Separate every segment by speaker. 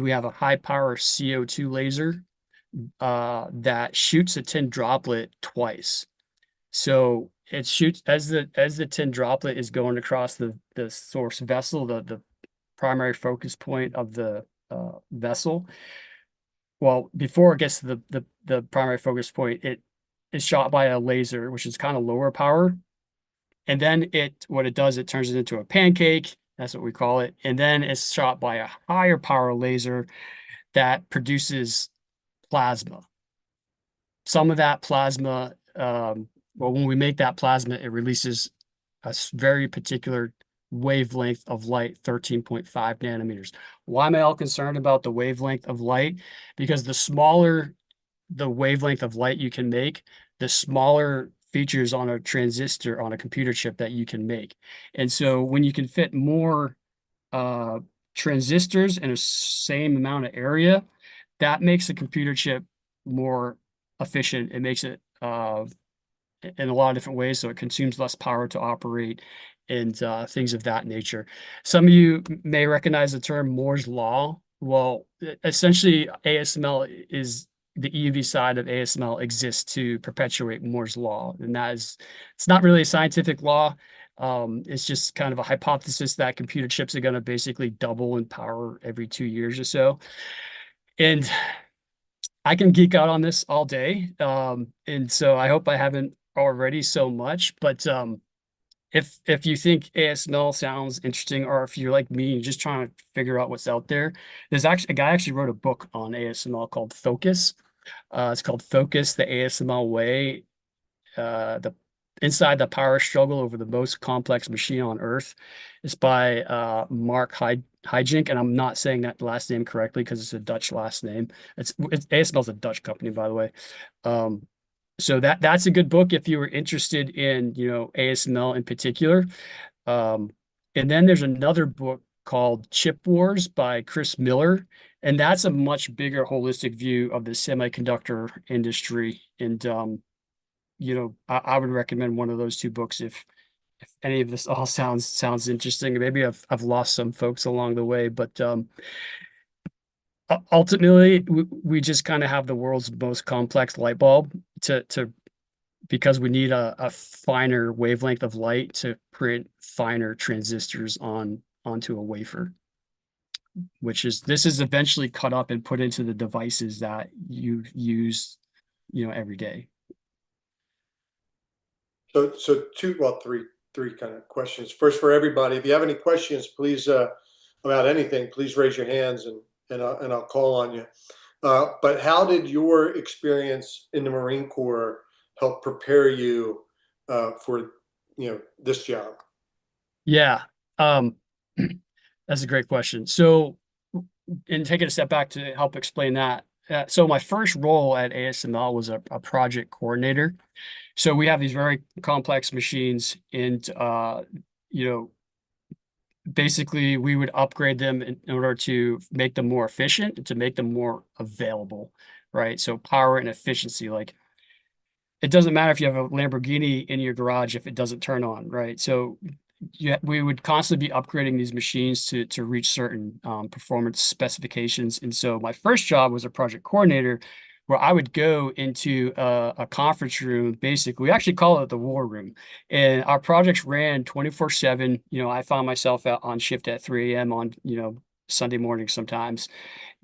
Speaker 1: we have a high power CO2 laser that shoots a tin droplet twice. So it shoots as the tin droplet is going across the source vessel, the primary focus point of the vessel. Well, before it gets to the primary focus point, it is shot by a laser, which is kind of lower power. And then what it does, it turns it into a pancake. That's what we call it. And then it's shot by a higher power laser that produces plasma. Some of that plasma, well, when we make that plasma, it releases a very particular wavelength of light, 13.5 nanometers. Why am I all concerned about the wavelength of light? Because the smaller the wavelength of light you can make, the smaller features on a transistor on a computer chip that you can make. And so when you can fit more uh, transistors in a same amount of area, that makes the computer chip more efficient. It makes it in a lot of different ways, so it consumes less power to operate and things of that nature. Some of you may recognize the term Moore's Law. Well, essentially, ASML is the EUV side of ASML exists to perpetuate Moore's Law, and that is, it's not really a scientific law. It's just kind of a hypothesis that computer chips are going to basically double in power every 2 years or so. And I can geek out on this all day. And so I hope I haven't already so much, but if you think ASML sounds interesting, or if you're like me, just trying to figure out what's out there, there's actually a guy actually wrote a book on ASML called Focus. It's called Focus, the ASML Way, the Inside the Power Struggle Over the Most Complex Machine on Earth. It's by Mark Hijink, and I'm not saying that last name correctly because it's a Dutch last name. It's ASML is a Dutch company, by the way. So that's a good book if you were interested in, ASML in particular. Um, and then there's another book called Chip Wars by Chris Miller, and that's a much bigger holistic view of the semiconductor industry. And I would recommend one of those two books if any of this all sounds interesting. Maybe I've lost some folks along the way, but ultimately we just kind of have the world's most complex light bulb to because we need a finer wavelength of light to print finer transistors onto a wafer, this is eventually cut up and put into the devices that you use, every day.
Speaker 2: So three kind of questions. First, for everybody, if you have any questions, please about anything, please raise your hands and I'll call on you. But how did your experience in the Marine Corps help prepare you for this job?
Speaker 1: Yeah, um, that's a great question. So, and taking a step back to help explain that. So my first role at ASML was a project coordinator. So we have these very complex machines, and you know, basically we would upgrade them in order to make them more efficient and to make them more available, right? So power and efficiency, like it doesn't matter if you have a Lamborghini in your garage if it doesn't turn on, right? So we would constantly be upgrading these machines to reach certain performance specifications. And so my first job was a project coordinator, where I would go into a conference room. Basically, we actually call it the war room, and our projects ran 24/7. I found myself out on shift at 3 a.m. on Sunday morning sometimes,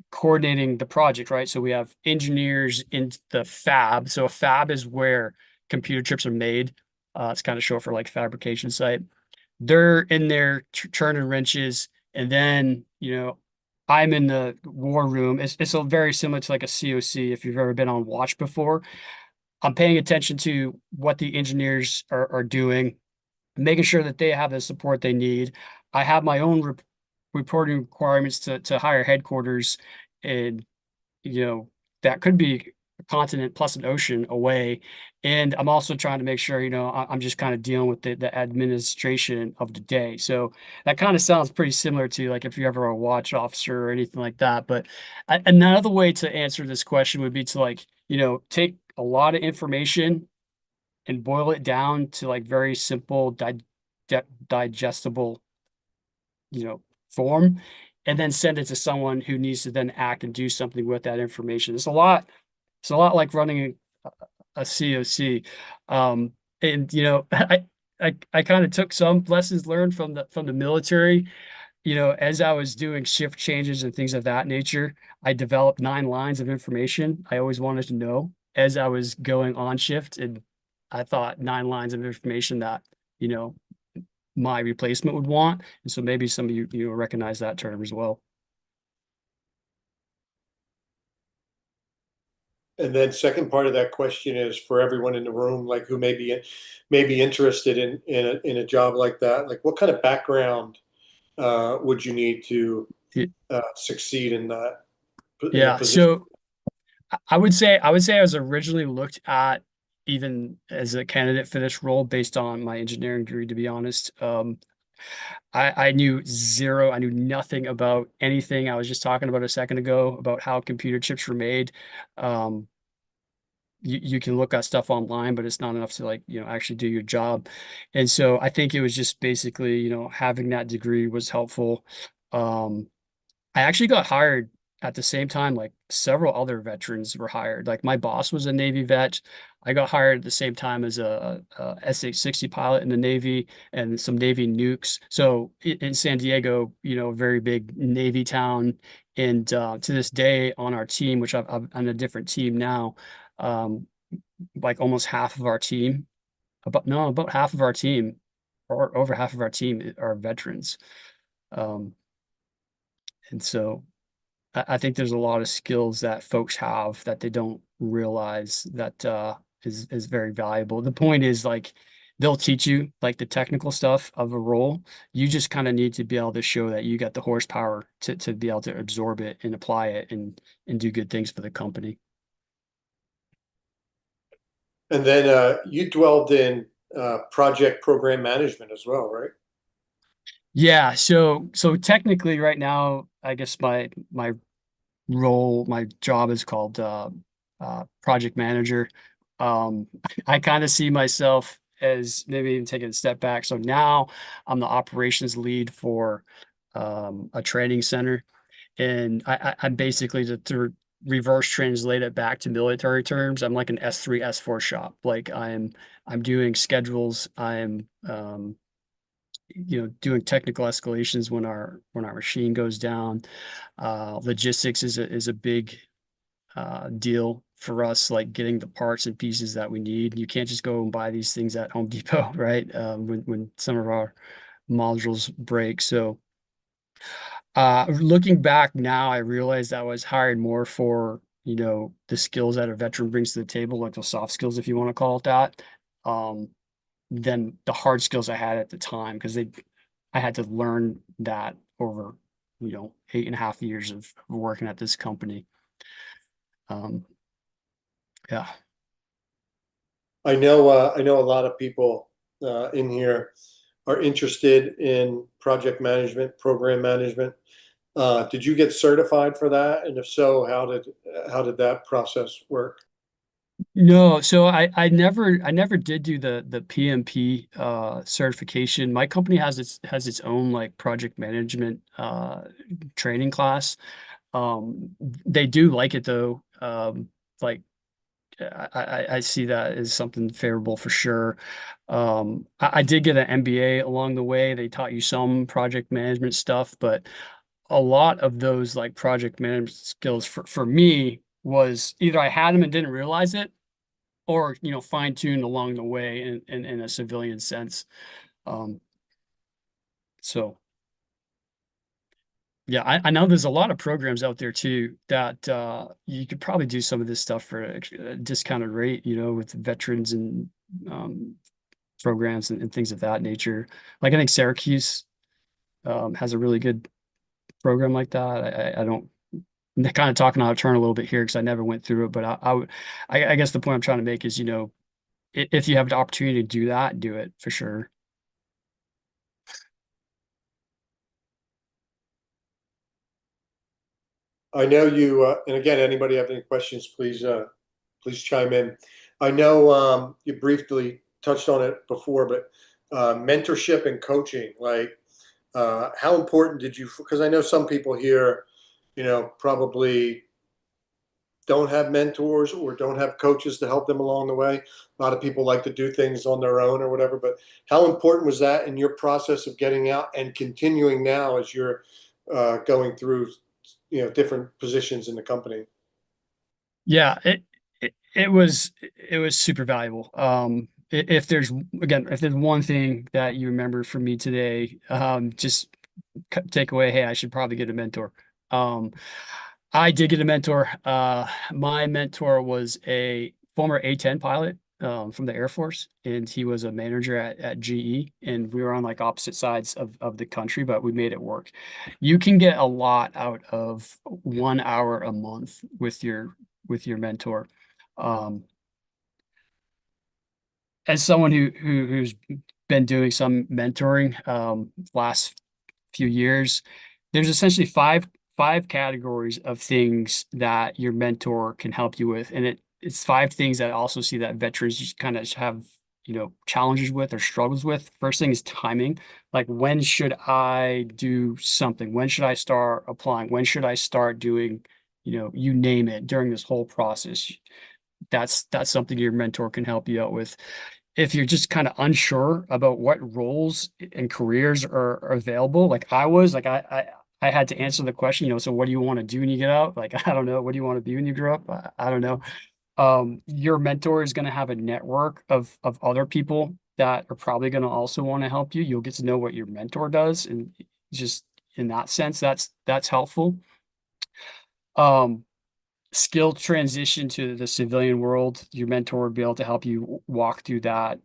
Speaker 1: coordinating the project, right? So we have engineers in the fab. So a fab is where computer chips are made. It's kind of short for like fabrication site. They're in there turning wrenches, and then I'm in the war room. It's a very similar to like a COC if you've ever been on watch before. I'm paying attention to what the engineers are doing, making sure that they have the support they need. I have my own reporting requirements to higher headquarters, and you know, that could be a continent plus an ocean away. And I'm also trying to make sure, I'm just kind of dealing with the administration of the day. So that kind of sounds pretty similar to like if you're ever a watch officer or anything like that. But another way to answer this question would be to like, take a lot of information and boil it down to like very simple, digestible, form, and then send it to someone who needs to then act and do something with that information. It's a lot like running a COC. Um, and you know, I kind of took some lessons learned from the military. You know, as I was doing shift changes and things of that nature, I developed 9 lines of information I always wanted to know as I was going on shift. And I thought 9 lines of information that, you know, my replacement would want. And so maybe some of you recognize that term as well.
Speaker 2: And then second part of that question is for everyone in the room, like who may be interested in a job like that. Like, what kind of background would you need to succeed in that in a
Speaker 1: Yeah.
Speaker 2: position?
Speaker 1: So I would say I was originally looked at even as a candidate for this role based on my engineering degree, to be honest. I knew zero, I knew nothing about anything I was just talking about a second ago about how computer chips were made. Um, you can look at stuff online, but it's not enough to like, actually do your job. And so I think it was just basically, having that degree was helpful. Um, I actually got hired at the same time, like several other veterans were hired. Like my boss was a Navy vet. I got hired at the same time as a SH-60 pilot in the Navy and some Navy nukes. So in San Diego, a very big Navy town. And to this day on our team, which I'm on a different team now, um, like almost half of our team, about half of our team, or over half of our team are veterans. Um, and so I think there's a lot of skills that folks have that they don't realize that is very valuable. The point is like they'll teach you like the technical stuff of a role. You just kind of need to be able to show that you got the horsepower to be able to absorb it and apply it and do good things for the company.
Speaker 2: And then you dwelled in project program management as well, right?
Speaker 1: Yeah, so technically right now, I guess my role, my job is called project manager. Um, I kind of see myself as maybe even taking a step back. So now I'm the operations lead for a training center, and I'm basically to reverse translate it back to military terms. I'm like an S3, S4 shop. Like I'm doing schedules. I'm doing technical escalations when our machine goes down. Logistics is a big deal for us, like getting the parts and pieces that we need. You can't just go and buy these things at Home Depot, right? When some of our modules break. So looking back now, I realized I was hired more for, the skills that a veteran brings to the table, like the soft skills, if you want to call it that, um, than the hard skills I had at the time, because I had to learn that over, 8.5 years of working at this company. Um, yeah.
Speaker 2: I know a lot of people in here are interested in project management, program management. Did you get certified for that? And if so, how did that process work?
Speaker 1: No, so I never did do the PMP certification. My company has its own like project management training class. They do like it though. Like I see that as something favorable for sure. I did get an MBA along the way. They taught you some project management stuff, but a lot of those like project management skills for me was either I had them and didn't realize it, or fine-tuned along the way in a civilian sense. Um, so yeah, I know there's a lot of programs out there too that you could probably do some of this stuff for a discounted rate, with veterans and um, programs and things of that nature. Like I think Syracuse has a really good program like that. I don't. I'm kind of talking out of turn a little bit here because I never went through it, but I guess the point I'm trying to make is, if you have the opportunity to do that, do it for sure.
Speaker 2: I know you, and again, anybody have any questions, please chime in. I know you briefly touched on it before, but mentorship and coaching, like How important did you, because I know some people here, probably don't have mentors or don't have coaches to help them along the way. A lot of people like to do things on their own or whatever, but how important was that in your process of getting out and continuing now as you're going through, different positions in the company?
Speaker 1: Yeah, it was super valuable. If there's again, if there's one thing that you remember from me today, just take away, hey, I should probably get a mentor. Um, I did get a mentor. My mentor was a former A-10 pilot from the Air Force, and he was a manager at GE, and we were on like opposite sides of the country, but we made it work. You can get a lot out of 1 hour a month with your mentor. Um, as someone who's been doing some mentoring last few years, there's essentially five categories of things that your mentor can help you with, and it's five things that I also see that veterans just kind of have, challenges with or struggles with. First thing is timing. Like, when should I do something? When should I start applying? When should I start doing, you name it during this whole process? That's something your mentor can help you out with. If you're just kind of unsure about what roles and careers are available, like I was, like I had to answer the question, so what do you want to do when you get out? Like, I don't know. What do you want to be when you grow up? I don't know. Your mentor is going to have a network of other people that are probably going to also want to help you. You'll get to know what your mentor does, and just in that sense, that's helpful. Um, Skill transition to the civilian world, your mentor would be able to help you walk through that.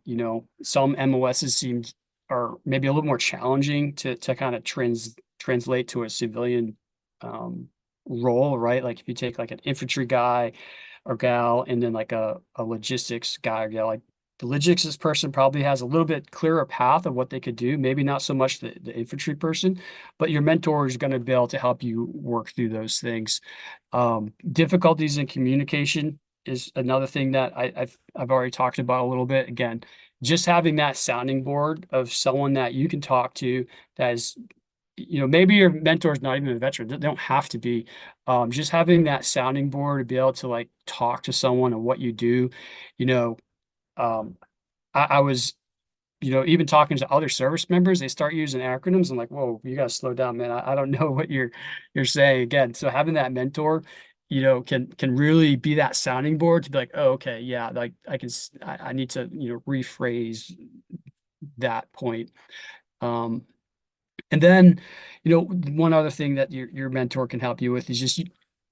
Speaker 1: Some MOSs are maybe a little more challenging to kind of translate to a civilian um, role, right? Like if you take like an infantry guy or gal and then like a logistics guy or gal, like the logistics person probably has a little bit clearer path of what they could do, maybe not so much the infantry person, but your mentor is going to be able to help you work through those things. Difficulties in communication is another thing that I've already talked about a little bit. Again, just having that sounding board of someone that you can talk to that is, maybe your mentor is not even a veteran. They don't have to be. Just having that sounding board to be able to like talk to someone and what you do. You know, um, I was even talking to other service members, they start using acronyms. I'm like, whoa, you gotta slow down, man. I don't know what you're saying again. So having that mentor, can really be that sounding board to be like, oh, okay, yeah, like I need to, rephrase that point. Um, and then, one other thing that your mentor can help you with is just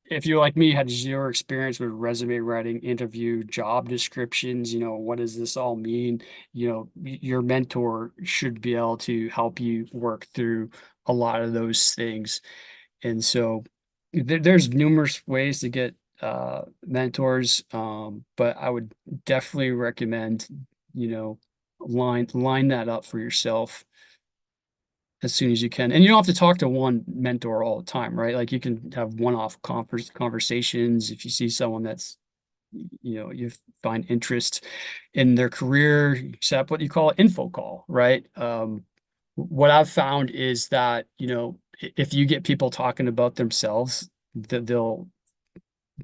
Speaker 1: if you're like me, had zero experience with resume writing, interview, job descriptions, what does this all mean? Your mentor should be able to help you work through a lot of those things. And so there's numerous ways to get mentors, but I would definitely recommend, you know, line that up for yourself as soon as you can. And you don't have to talk to one mentor all the time, right? Like you can have one-off conversations if you see someone that's, you find interest in their career, you set up what you call an info call, right? What I've found is that, if you get people talking about themselves, that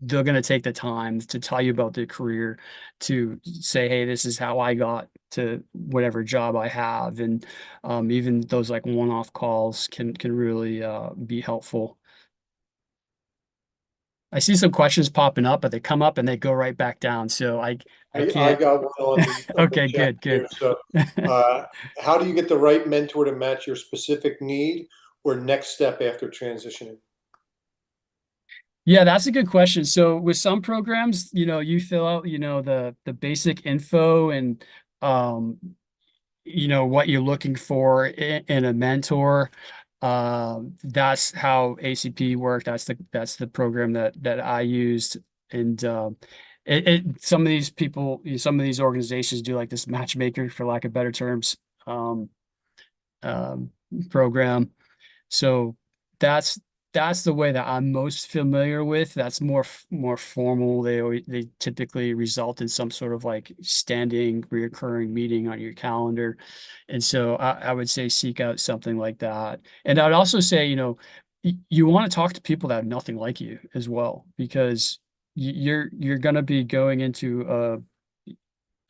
Speaker 1: they're going to take the time to tell you about their career, to say, hey, this is how I got to whatever job I have. And even those like one-off calls can really be helpful. I see some questions popping up, but they come up and they go right back down. So I
Speaker 2: I
Speaker 1: can't.
Speaker 2: got one on the
Speaker 1: Okay,
Speaker 2: chat
Speaker 1: good,
Speaker 2: here.
Speaker 1: good.
Speaker 2: So, how do you get the right mentor to match your specific need or next step after transitioning?
Speaker 1: Yeah, that's a good question. So with some programs, you fill out, the basic info and um, what you're looking for in a mentor. That's how ACP worked. That's the program that I used. And some of these people, some of these organizations do like this matchmaker, for lack of better terms, um, um, program. So that's that's the way that I'm most familiar with. That's more formal. They typically result in some sort of like standing, reoccurring meeting on your calendar. And so I would say seek out something like that. And I'd also say, you want to talk to people that have nothing like you as well, because you're going to be going into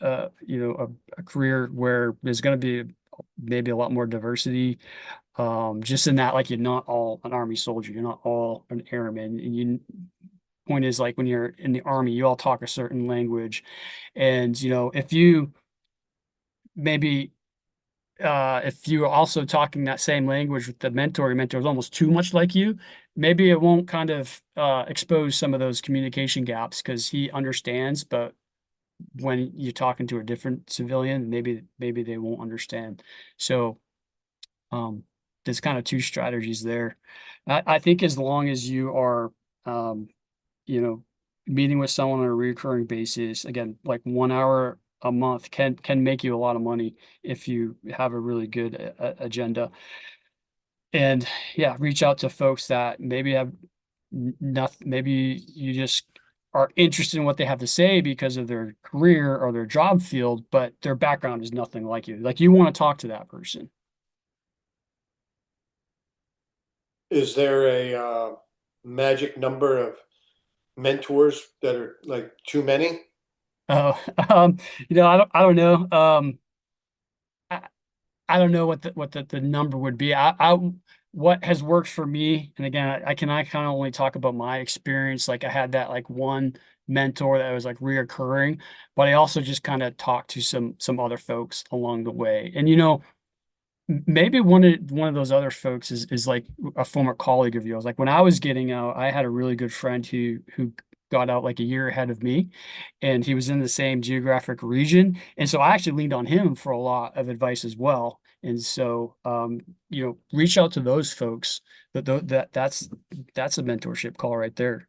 Speaker 1: a career where there's going to be maybe a lot more diversity, just in that, like, you're not all an army soldier, you're not all an airman. And point is, like, when you're in the army, you all talk a certain language. And if you maybe if you're also talking that same language with the mentor, your mentor is almost too much like you, maybe it won't kind of expose some of those communication gaps because he understands, but when you're talking to a different civilian, maybe they won't understand. So um, there's kind of two strategies there. I think as long as you are, um, you know, meeting with someone on a recurring basis, again, like 1 hour a month can make you a lot of money if you have a really good agenda. And yeah, reach out to folks that maybe have nothing, maybe you just are interested in what they have to say because of their career or their job field, but their background is nothing like you. Like, you want to talk to that person.
Speaker 2: Is there a magic number of mentors that are like too many?
Speaker 1: Oh, I don't know. I, I don't know what the number would be. What has worked for me, and again, I kind of only talk about my experience. Like, I had that like one mentor that was like reoccurring, but I also just kind of talked to some other folks along the way. And maybe one of those other folks is like a former colleague of yours. Like, when I was getting out, I had a really good friend who got out like a year ahead of me, and he was in the same geographic region. And so I actually leaned on him for a lot of advice as well. And so reach out to those folks. That's a mentorship call right there.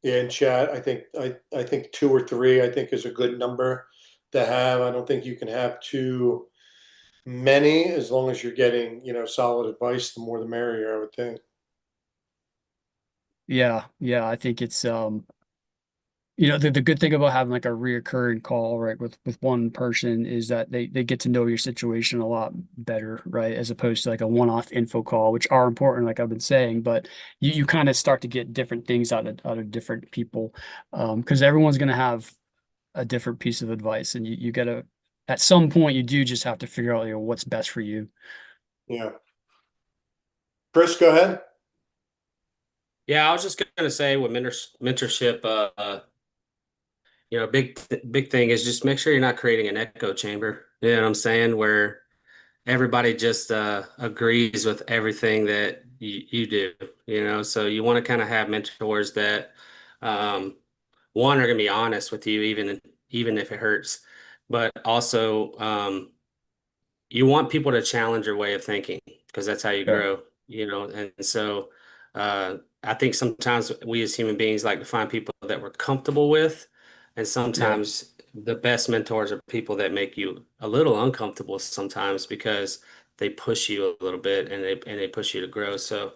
Speaker 2: Yeah, in chat, I think two or three I think is a good number to have. I don't think you can have too many as long as you're getting, solid advice. The more the merrier, I would think.
Speaker 1: Yeah, yeah. I think it's the good thing about having like a reoccurring call, right, with one person is that they get to know your situation a lot better, right? As opposed to like a one-off info call, which are important, like I've been saying, but you kind of start to get different things out of different people. Because everyone's gonna have a different piece of advice, and you gotta, at some point, you do just have to figure out, what's best for you.
Speaker 2: Yeah. Chris, go ahead.
Speaker 3: Yeah, I was just gonna say with mentorship, big thing is just make sure you're not creating an echo chamber. You know what I'm saying? Where everybody just agrees with everything that you do. So you want to kind of have mentors that um, one are gonna be honest with you, even if it hurts, but also you want people to challenge your way of thinking because that's how you
Speaker 1: Yeah.
Speaker 3: grow. And so I think sometimes we as human beings like to find people that we're comfortable with, and
Speaker 1: Yeah.
Speaker 3: sometimes the best mentors are people that make you a little uncomfortable sometimes because they push you a little bit and they push you to grow. So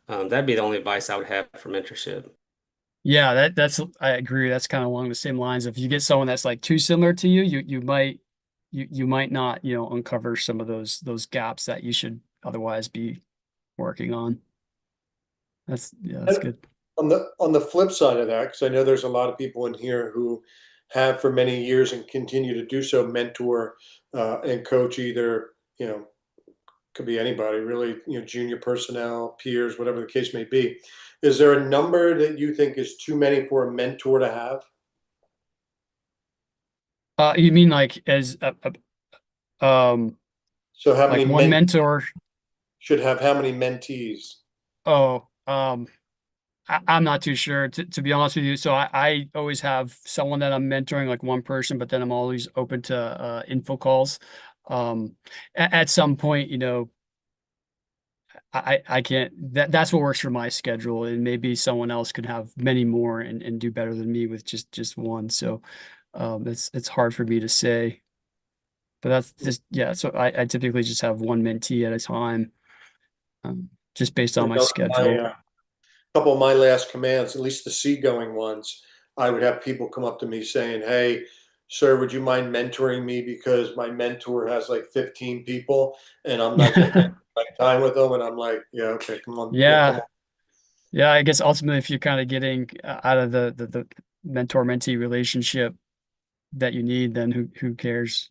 Speaker 3: that'd be the only advice I would have for mentorship.
Speaker 1: Yeah, I agree. That's kind of along the same lines. If you get someone that's like too similar to you, you might not, uncover some of those gaps that you should otherwise be working on. That's
Speaker 2: And
Speaker 1: good.
Speaker 2: on the flip side of that, because I know there's a lot of people in here who have for many years and continue to do so, mentor and coach either, could be anybody really, junior personnel, peers, whatever the case may be. Is there a number that you think is too many for a mentor to have?
Speaker 1: You mean like as
Speaker 2: So how many
Speaker 1: like one
Speaker 2: men
Speaker 1: mentor?
Speaker 2: should have how many mentees?
Speaker 1: Oh, I'm not too sure, to be honest with you. So I always have someone that I'm mentoring, like one person, but then I'm always open to info calls. At some point, I can't, that's what works for my schedule, and maybe someone else could have many more and do better than me with just one. So it's hard for me to say, but that's just, yeah. So I typically just have one mentee at a time. just based on my
Speaker 2: My
Speaker 1: schedule.
Speaker 2: couple of my last commands, at least the seagoing ones, I would have people come up to me saying, "Hey, sir, would you mind mentoring me because my mentor has like 15 people and I'm not getting my time with them." And I'm like, "Yeah, okay, come on, yeah, come
Speaker 1: Yeah.
Speaker 2: on."
Speaker 1: Yeah, I guess ultimately if you're kind of getting out of the mentor-mentee relationship that you need, then who cares?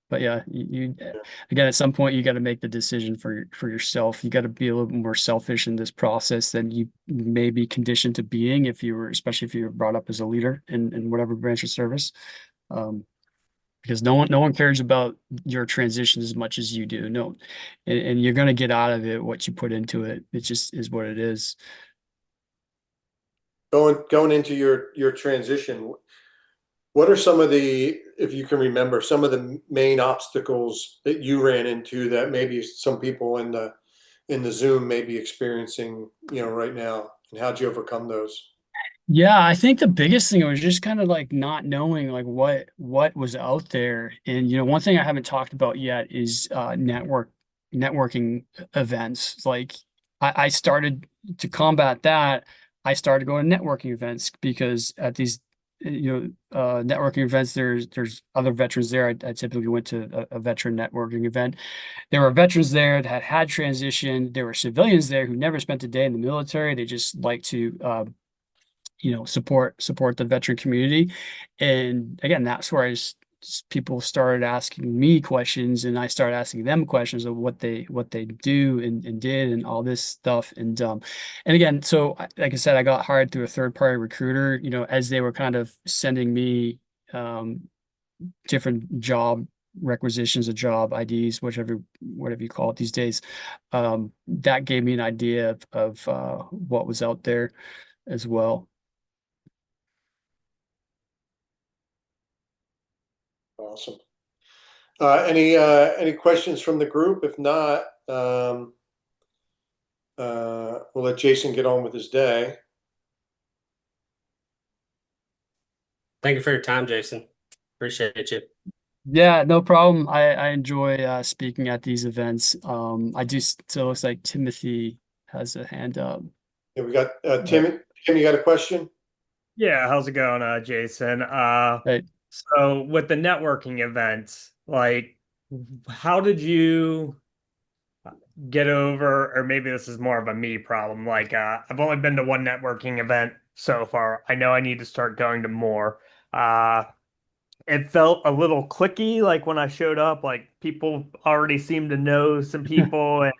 Speaker 1: But yeah,
Speaker 2: Yeah.
Speaker 1: again at some point you got to make the decision for yourself. You got to be a little bit more selfish in this process than you may be conditioned to being if you were, especially if you were brought up as a leader in whatever branch of service. Um, because no one cares about your transition as much as you do. No, and you're going to get out of it what you put into it. It just is what it is.
Speaker 2: Going into your transition, what are some of the, if you can remember, some of the main obstacles that you ran into that maybe some people in the Zoom may be experiencing, right now, and how'd you overcome those?
Speaker 1: Yeah, I think the biggest thing was just kind of like not knowing like what was out there. And one thing I haven't talked about yet is networking events. Like I started to combat that. I started going to networking events because at these networking events there's other veterans there. I typically went to a veteran networking event. There were veterans there that had transitioned. There were civilians there who never spent a day in the military. They just like to support the veteran community. And again, that's where people started asking me questions, and I started asking them questions of what they do and did and all this stuff. And again, so like I said, I got hired through a third party recruiter, as they were kind of sending me um, different job requisitions or job IDs, whatever you call it these days. That gave me an idea of what was out there as well.
Speaker 2: Awesome. Any questions from the group? If not, we'll let Jason get on with his day.
Speaker 3: Thank you for your time, Jason. Appreciate you.
Speaker 1: Yeah, no problem. I enjoy speaking at these events. I do. So it looks like Timothy has a hand up.
Speaker 2: Yeah, we got
Speaker 1: But
Speaker 2: Tim. Tim, you got a question?
Speaker 4: Yeah, how's it going, Jason?
Speaker 1: hey,
Speaker 4: So with the networking events, like, how did you get over, or maybe this is more of a me problem. Like, I've only been to one networking event so far. I know I need to start going to more. Uh, it felt a little clicky, like when I showed up, like people already seemed to know some people, and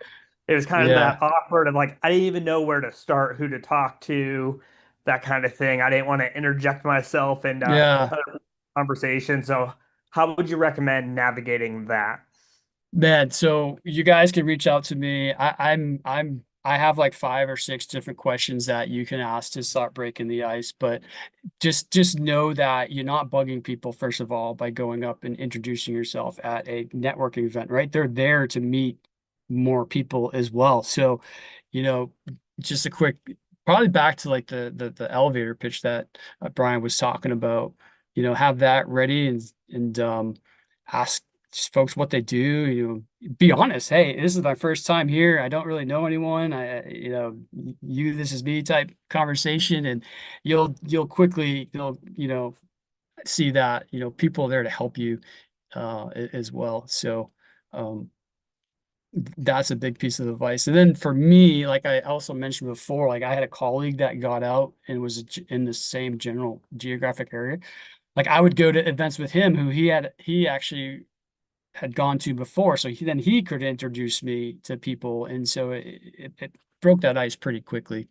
Speaker 4: it was kind of
Speaker 1: yeah,
Speaker 4: that awkward of like I didn't even know where to start, who to talk to, that kind of thing. I didn't want to interject myself into
Speaker 1: yeah.
Speaker 4: other conversation. So, how would you recommend navigating that?
Speaker 1: Man, so you guys can reach out to me. I have like 5 or 6 different questions that you can ask to start breaking the ice. But just know that you're not bugging people, first of all, by going up and introducing yourself at a networking event, right? They're there to meet more people as well. So, you know, just a quick, probably back to like the elevator pitch that Brian was talking about, have that ready and ask folks what they do, be honest. Hey, this is my first time here. I don't really know anyone. This is me type conversation, and you'll quickly see that people are there to help you as well. So um, that's a big piece of advice. And then for me, like I also mentioned before, like I had a colleague that got out and was in the same general geographic area. Like I would go to events with him who he actually had gone to before. So he could introduce me to people. And so it broke that ice pretty quickly.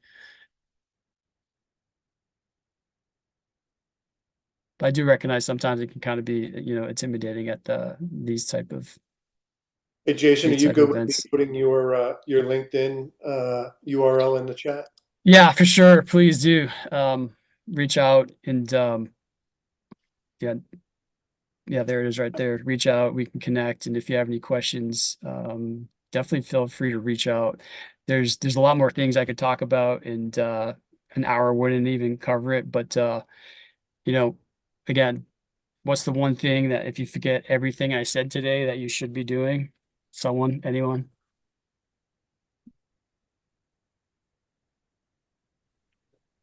Speaker 1: But I do recognize sometimes it can kind of be, intimidating at
Speaker 2: Hey, Jason, are
Speaker 1: these
Speaker 2: you
Speaker 1: type of
Speaker 2: good with me
Speaker 1: events.
Speaker 2: putting your LinkedIn URL in the chat?
Speaker 1: Yeah, for sure. Please do reach out and yeah, yeah, there it is right there. Reach out, we can connect. And if you have any questions, definitely feel free to reach out. There's a lot more things I could talk about, and an hour wouldn't even cover it. But you know, again, what's the one thing that if you forget everything I said today that you should be doing? Anyone?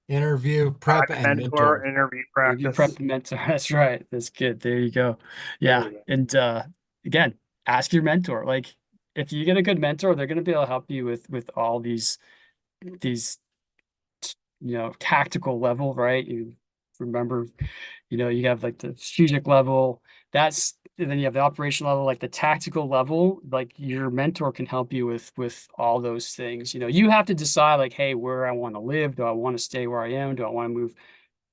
Speaker 5: interview, prep, and
Speaker 4: mentor,
Speaker 5: mentor.
Speaker 4: interview
Speaker 1: Interview prep
Speaker 4: practice.
Speaker 1: and mentor. That's right. That's good. There you go.
Speaker 2: There
Speaker 1: Yeah.
Speaker 2: you go.
Speaker 1: And again, ask your mentor. Like if you get a good mentor, they're going to be able to help you with all these tactical level, right? You remember, you have like the strategic level, and then you have the operational level, like the tactical level, like your mentor can help you with all those things. You have to decide like, hey, where I want to live. Do I want to stay where I am? Do I want to move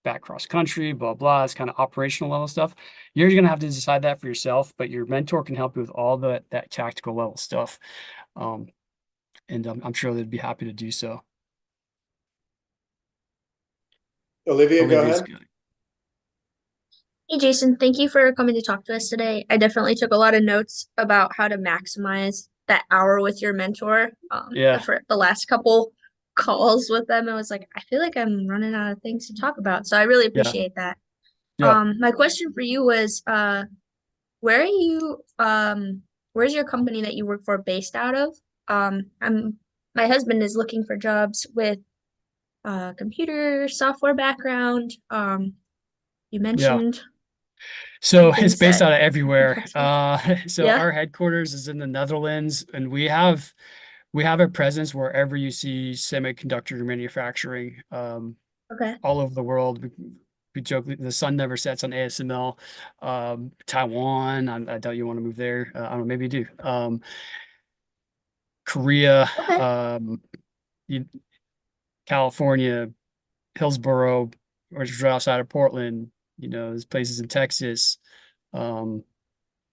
Speaker 1: back cross country, blah, blah. It's kind of operational level stuff. You're going to have to decide that for yourself, but your mentor can help you with all that tactical level stuff. Um, and I'm sure they'd be happy to do so.
Speaker 2: Olivia, go
Speaker 1: Olivia's
Speaker 2: ahead.
Speaker 1: good.
Speaker 6: Hey Jason, thank you for coming to talk to us today. I definitely took a lot of notes about how to maximize that hour with your mentor.
Speaker 1: Yeah.
Speaker 6: For the last couple calls with them, I was like, I feel like I'm running out of things to talk about. So I really
Speaker 1: Yeah.
Speaker 6: appreciate that.
Speaker 1: Yeah.
Speaker 6: My question for you was, where are you, where's your company that you work for based out of? My husband is looking for jobs with computer software background. You
Speaker 1: Yeah.
Speaker 6: mentioned some
Speaker 1: So it's
Speaker 6: things
Speaker 1: based
Speaker 6: that
Speaker 1: out of
Speaker 6: could
Speaker 1: everywhere.
Speaker 6: help you.
Speaker 1: So
Speaker 6: Yeah.
Speaker 1: our headquarters is in the Netherlands, and we have a presence wherever you see semiconductor manufacturing,
Speaker 6: Okay.
Speaker 1: all over the world. We joke the sun never sets on ASML. Taiwan, I doubt you want to move there. I don't know, maybe you do. Korea,
Speaker 6: Okay.
Speaker 1: you- California, Hillsboro, which is right outside of Portland. There's places in Texas. Um,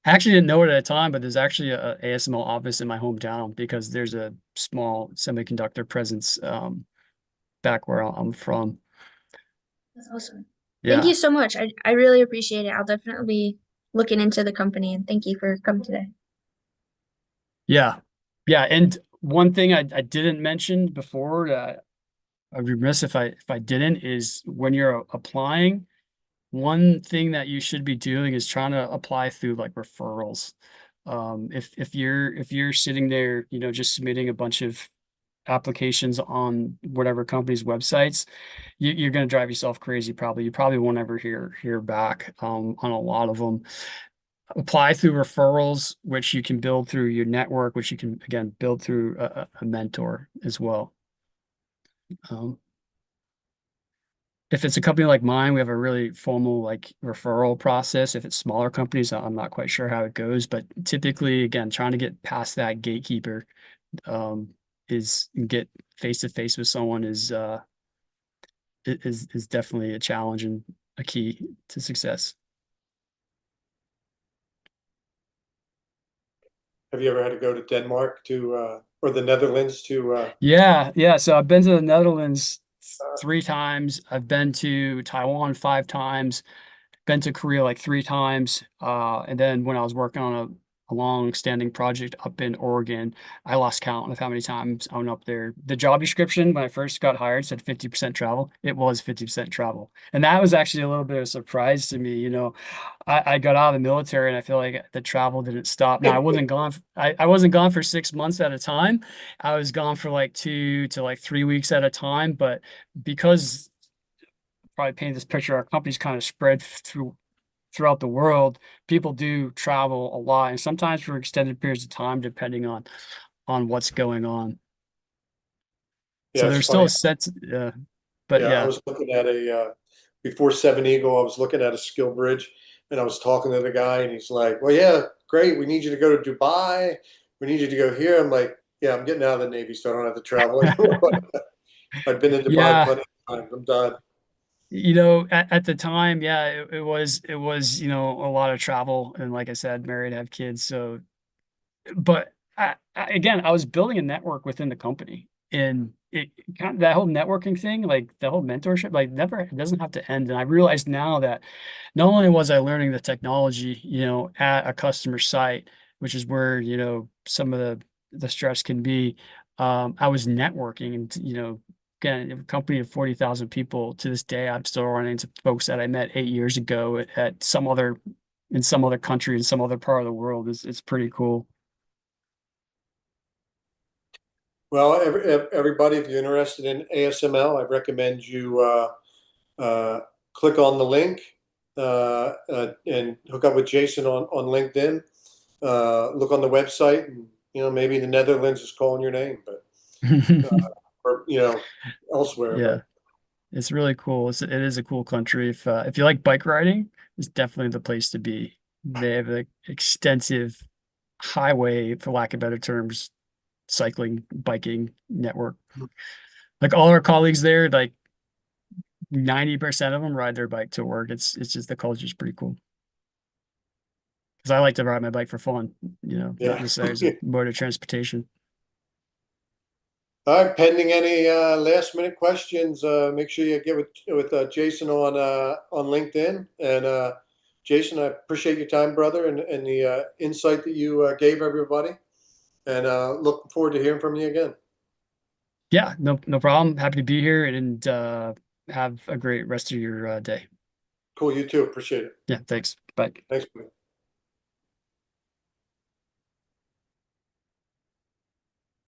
Speaker 1: I actually didn't know it at the time, but there's actually a ASML office in my hometown because there's a small semiconductor presence back where I'm from.
Speaker 6: That's awesome. Thank
Speaker 1: Yeah,
Speaker 6: you so much. I really appreciate it. I'll definitely be looking into the company and thank you for coming today.
Speaker 1: yeah, yeah. And one thing I didn't mention before, I'd be remiss if I didn't, is when you're applying, one thing that you should be doing is trying to apply through like referrals. If you're sitting there, just submitting a bunch of applications on whatever company's websites, you're going to drive yourself crazy. Probably you probably won't ever hear back on a lot of them. Apply through referrals, which you can build through your network, which you can again build through a mentor as well. Um, if it's a company like mine, we have a really formal like referral process. If it's smaller companies, I'm not quite sure how it goes, but typically, again, trying to get past that gatekeeper um, is get face to face with someone is definitely a challenge and a key to success.
Speaker 2: Have you ever had to go to Denmark or the Netherlands to?
Speaker 1: Yeah, yeah. So I've been to the Netherlands 3 times. I've been to Taiwan 5 times. Been to Korea like 3 times. And then when I was working on a long-standing project up in Oregon, I lost count of how many times I went up there. The job description when I first got hired said 50% travel. It was 50% travel. And that was actually a little bit of a surprise to me. I got out of the military and I feel like the travel didn't stop. Now I wasn't gone for 6 months at a time. I was gone for like 2 to 3 weeks at a time, but because probably paint this picture, our company's kind of spread throughout the world. People do travel a lot, and sometimes for extended periods of time, depending on what's going on. So
Speaker 2: Yeah, it's
Speaker 1: there's still
Speaker 2: funny.
Speaker 1: a sense, but
Speaker 2: Yeah, I
Speaker 1: yeah,
Speaker 2: was looking at before Seven Eagle, I was looking at a skill bridge and I was talking to the guy and he's like, well, yeah, great. We need you to go to Dubai. We need you to go here. I'm like, yeah, I'm getting out of the Navy, so I don't have to travel anymore. I've been to Dubai
Speaker 1: yeah.
Speaker 2: plenty of times. I'm done.
Speaker 1: At the time, yeah, it was a lot of travel, and like I said, married, have kids, so but again, I was building a network within the company, and it kind of that whole networking thing, like the whole mentorship, like never it doesn't have to end. And I realized now that not only was I learning the technology, at a customer site, which is where some of the stress can be, I was networking, and again, a company of 40,000 people. To this day, I'm still running into folks that I met 8 years ago at some other country in some other part of the world. It's pretty cool.
Speaker 2: Well, everybody, if you're interested in ASML, I recommend you click on the link and hook up with Jason on LinkedIn. Look on the website, and maybe the Netherlands is calling your name, but or elsewhere.
Speaker 1: Yeah,
Speaker 2: But
Speaker 1: it's really cool. It is a cool country. If you like bike riding, it's definitely the place to be. They have an extensive highway, for lack of better terms, cycling, biking network. Like all our colleagues there, like 90% of them ride their bike to work. It's just the culture's pretty cool. Because I like to ride my bike for fun, not
Speaker 2: yeah.
Speaker 1: necessarily as a mode of transportation.
Speaker 2: All right, pending any last minute questions, make sure you get with Jason on LinkedIn. And Jason, I appreciate your time, brother, and the insight that you gave everybody. And looking forward to hearing from you again.
Speaker 1: Yeah, no problem. Happy to be here and have a great rest of your day.
Speaker 2: Cool, you too. Appreciate it.
Speaker 1: Yeah, thanks. Bye.
Speaker 2: Thanks, buddy.